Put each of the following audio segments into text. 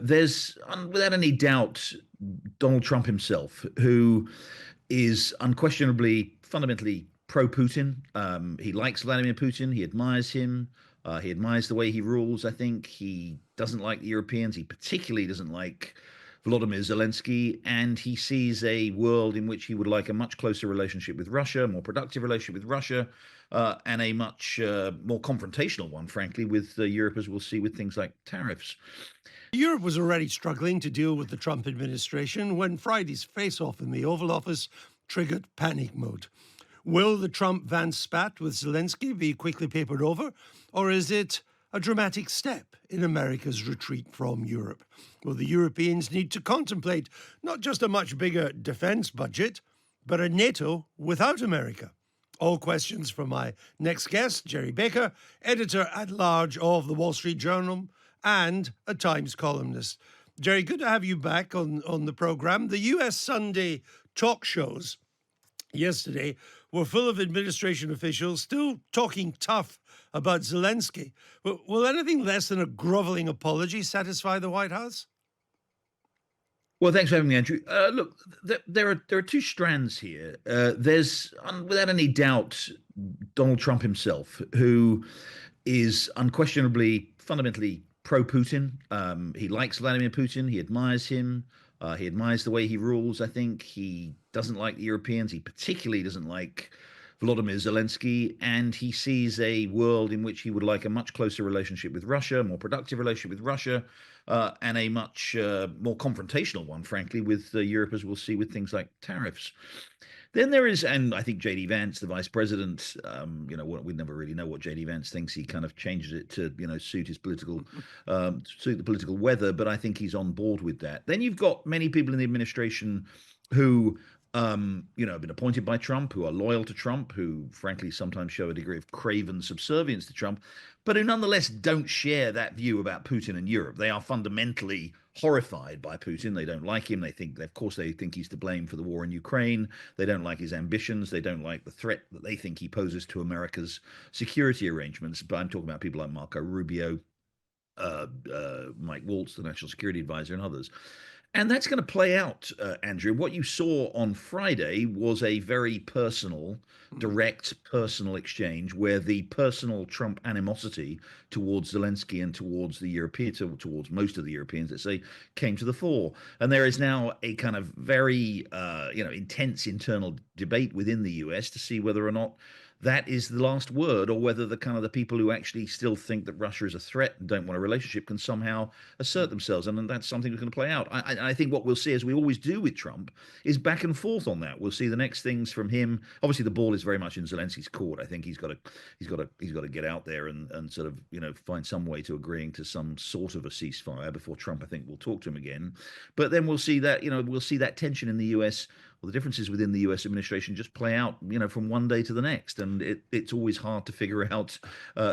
There's, without any doubt, Donald Trump himself, who is unquestionably fundamentally pro-Putin. He likes Vladimir Putin. He admires him. He admires the way he rules. I think he doesn't like the Europeans. He particularly doesn't like Volodymyr Zelensky, and he sees a world in which he would like a much closer relationship with Russia, a more productive relationship with Russia, and a much more confrontational one, frankly, with Europe, as we'll see with things like tariffs. Europe was already struggling to deal with the Trump administration when Friday's face-off in the Oval Office triggered panic mode. Will the Trump-Vance spat with Zelensky be quickly papered over, or is it a dramatic step in America's retreat from Europe? Will the Europeans need to contemplate not just a much bigger defense budget, but a NATO without America? All questions from my next guest, Gerry Baker, editor-at-large of the Wall Street Journal and a Times columnist. Gerry, good to have you back on the program. The US Sunday talk shows yesterday were full of administration officials still talking tough about Zelensky. Will anything less than a groveling apology satisfy the White House? Well, thanks for having me, Andrew. Look, there are two strands here. There's, without any doubt, Donald Trump himself, who is unquestionably fundamentally pro-Putin. He likes Vladimir Putin. He admires him. He admires the way he rules. I think he doesn't like the Europeans. He particularly doesn't like Volodymyr Zelensky, and he sees a world in which he would like a much closer relationship with Russia, a more productive relationship with Russia, and a much more confrontational one, frankly, with Europe, as we'll see with things like tariffs. Then there is, and I think J.D. Vance, the vice president, we never really know what J.D. Vance thinks. He kind of changes it to, suit his political, suit the political weather. But I think he's on board with that. Then you've got many people in the administration who, have been appointed by Trump, who are loyal to Trump, who frankly sometimes show a degree of craven subservience to Trump, but who nonetheless don't share that view about Putin and Europe. They are fundamentally horrified by Putin. They don't like him. They think, of course, they think he's to blame for the war in Ukraine. They don't like his ambitions. They don't like the threat that they think he poses to America's security arrangements. But I'm talking about people like Marco Rubio, Mike Waltz, the national security advisor, and others. And that's going to play out, Andrew. What you saw on Friday was a very personal, direct personal exchange where the personal Trump animosity towards Zelensky and towards the Europeans, towards most of the Europeans, let's say, came to the fore. And there is now a kind of very, intense internal debate within the US to see whether or not that is the last word, or whether the people who actually still think that Russia is a threat and don't want a relationship can somehow assert themselves. And that's something that's going to play out. I think what we'll see, as we always do with Trump, is back and forth on that. We'll see the next things from him. Obviously, the ball is very much in Zelensky's court. I think he's got to get out there and sort of find some way to agreeing to some sort of a ceasefire before Trump, I think, will talk to him again. But then we'll see that tension in the US. Well, the differences within the US administration just play out, from one day to the next. And it's always hard to figure out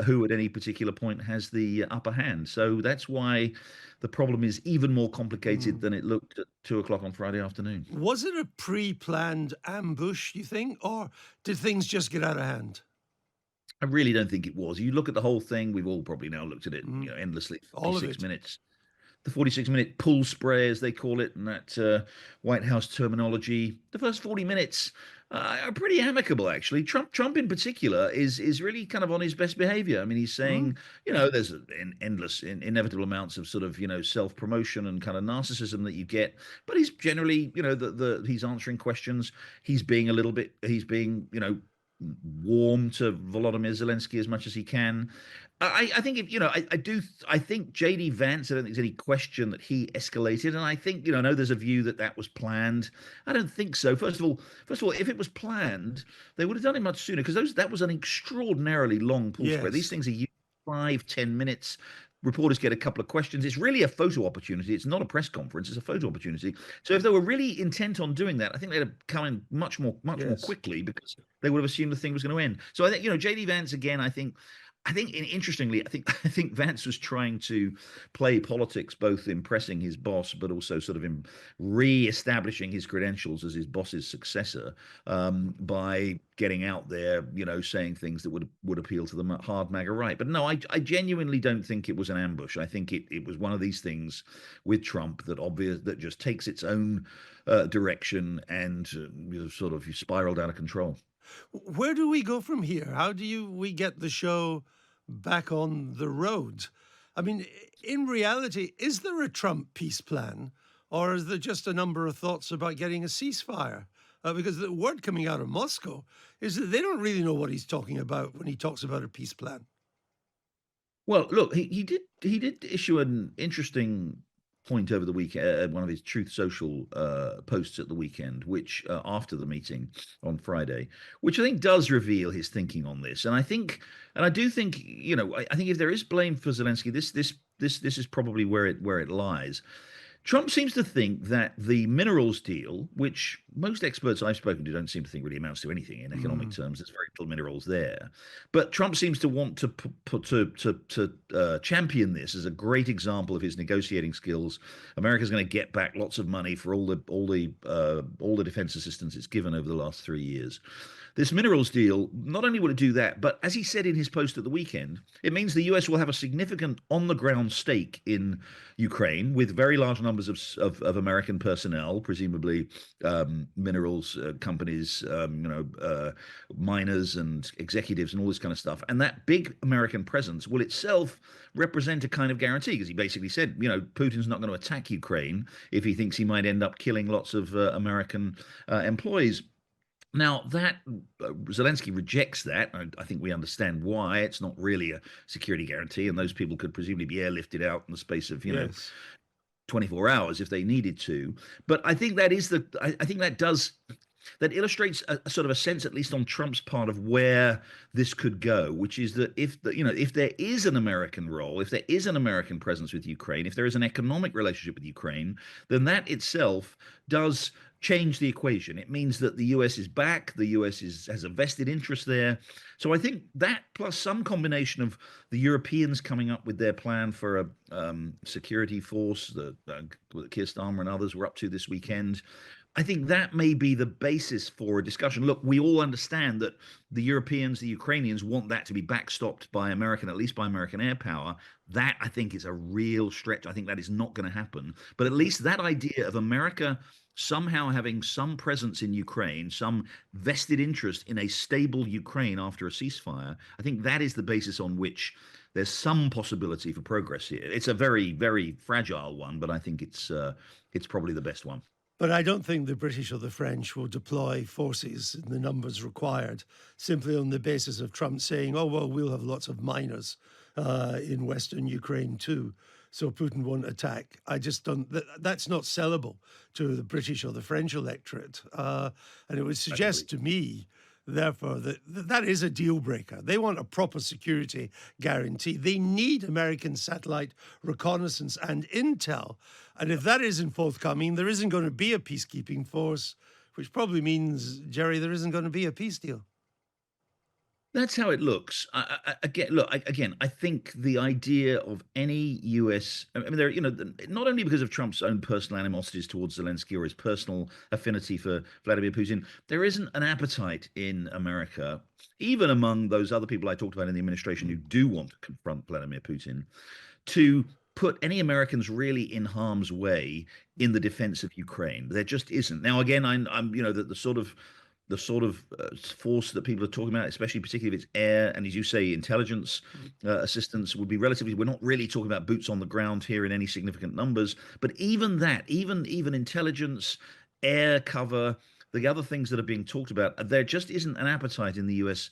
who at any particular point has the upper hand. So that's why the problem is even more complicated than it looked at 2 o'clock on Friday afternoon. Was it a pre-planned ambush, you think, or did things just get out of hand? I really don't think it was. You look at the whole thing, we've all probably now looked at it endlessly, all of 46 it. minutes. The 46-minute pull spray, as they call it, in that White House terminology. The first 40 minutes are pretty amicable, actually. Trump in particular is really kind of on his best behavior. I mean, he's saying, there's an endless, inevitable amounts of sort of, self-promotion and kind of narcissism that you get. But he's generally, he's answering questions. He's being, warm to Volodymyr Zelensky as much as he can. I think I think J.D. Vance, I don't think there's any question that he escalated. And I think, I know there's a view that was planned. I don't think so. First of all, if it was planned, they would have done it much sooner, because that was an extraordinarily long pull spread. These things are usually 5-10 minutes. Reporters get a couple of questions. It's really a photo opportunity. It's not a press conference. It's a photo opportunity. So if they were really intent on doing that, I think they'd have come in much more quickly, because they would have assumed the thing was going to end. So I think, J.D. Vance, again, I think Interestingly, I think Vance was trying to play politics, both impressing his boss, but also sort of re-establishing his credentials as his boss's successor, by getting out there, saying things that would appeal to the hard MAGA right. But no, I genuinely don't think it was an ambush. I think it was one of these things with Trump that just takes its own direction and sort of spiraled out of control. Where do we go from here? How do we get the show back on the road? I mean, in reality, is there a Trump peace plan, or is there just a number of thoughts about getting a ceasefire? Because the word coming out of Moscow is that they don't really know what he's talking about when he talks about a peace plan. Well, look, he did issue an interesting point over the weekend, one of his Truth Social posts at the weekend, which after the meeting on Friday, which I think does reveal his thinking on this. And I do think, I think if there is blame for Zelensky, this is probably where it lies. Trump seems to think that the minerals deal, which most experts I've spoken to don't seem to think really amounts to anything in economic Mm. terms. There's very little minerals there, but Trump seems to want to champion this as a great example of his negotiating skills. America's going to get back lots of money for all the defense assistance it's given over the last 3 years. This minerals deal, not only will it do that, but as he said in his post at the weekend, it means the US will have a significant on the ground stake in Ukraine with very large numbers of American personnel, presumably minerals companies, miners and executives and all this kind of stuff. And that big American presence will itself represent a kind of guarantee, because he basically said, Putin's not going to attack Ukraine if he thinks he might end up killing lots of American employees. Now that Zelensky rejects that, I think we understand why. It's not really a security guarantee, and those people could presumably be airlifted out in the space of Yes. 24 hours if they needed to. But I think I think that illustrates a sort of a sense, at least on Trump's part, of where this could go, which is that if there is an American role, if there is an American presence with Ukraine, if there is an economic relationship with Ukraine, then that itself does change the equation. It means that the US is back, the US has a vested interest there. So I think that, plus some combination of the Europeans coming up with their plan for a security force that Keir Starmer and others were up to this weekend, I think that may be the basis for a discussion. Look, we all understand that the Europeans, the Ukrainians want that to be backstopped by at least by American air power. That, I think, is a real stretch. I think that is not going to happen. But at least that idea of America somehow having some presence in Ukraine, some vested interest in a stable Ukraine after a ceasefire, I think that is the basis on which there's some possibility for progress here. It's a very, very fragile one, but I think it's probably the best one. But I don't think the British or the French will deploy forces in the numbers required simply on the basis of Trump saying, oh, well, we'll have lots of miners in Western Ukraine too, so Putin won't attack. I just don't, that's not sellable to the British or the French electorate. And it would I agree. suggest to me, therefore, that is a deal breaker. They want a proper security guarantee. They need American satellite reconnaissance and intel. And if that isn't forthcoming, there isn't going to be a peacekeeping force, which probably means, Gerry, there isn't going to be a peace deal. That's how it looks. Again, I think the idea of any U.S. I mean, not only because of Trump's own personal animosities towards Zelensky or his personal affinity for Vladimir Putin, there isn't an appetite in America, even among those other people I talked about in the administration who do want to confront Vladimir Putin, to put any Americans really in harm's way in the defense of Ukraine. There just isn't. Now, again, I'm the sort of force that people are talking about, especially particularly if it's air and, as you say, intelligence assistance, would be relatively. We're not really talking about boots on the ground here in any significant numbers, but even that, even intelligence, air cover, the other things that are being talked about, there just isn't an appetite in the US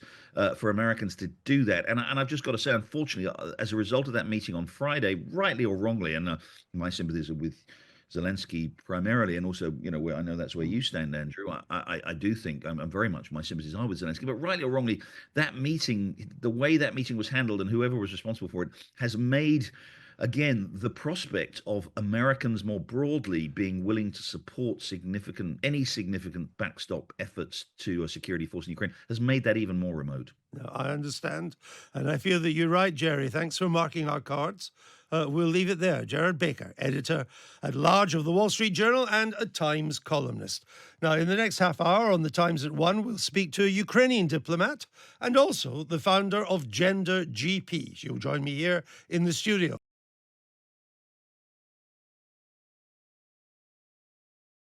for Americans to do that. And I've just got to say, unfortunately, as a result of that meeting on Friday, rightly or wrongly, and my sympathies are with Zelensky primarily, and also, where I know that's where you stand, Andrew. I do think I'm very much, my sympathies are with Zelensky, but rightly or wrongly, that meeting, the way that meeting was handled, and whoever was responsible for it, has made again, the prospect of Americans more broadly being willing to support any significant backstop efforts to a security force in Ukraine has made that even more remote. No, I understand. And I feel that you're right, Gerry. Thanks for marking our cards. We'll leave it there. Gerry Baker, editor at large of the Wall Street Journal and a Times columnist. Now, in the next half hour on the Times at 1, we'll speak to a Ukrainian diplomat and also the founder of Gender GP. She'll join me here in the studio.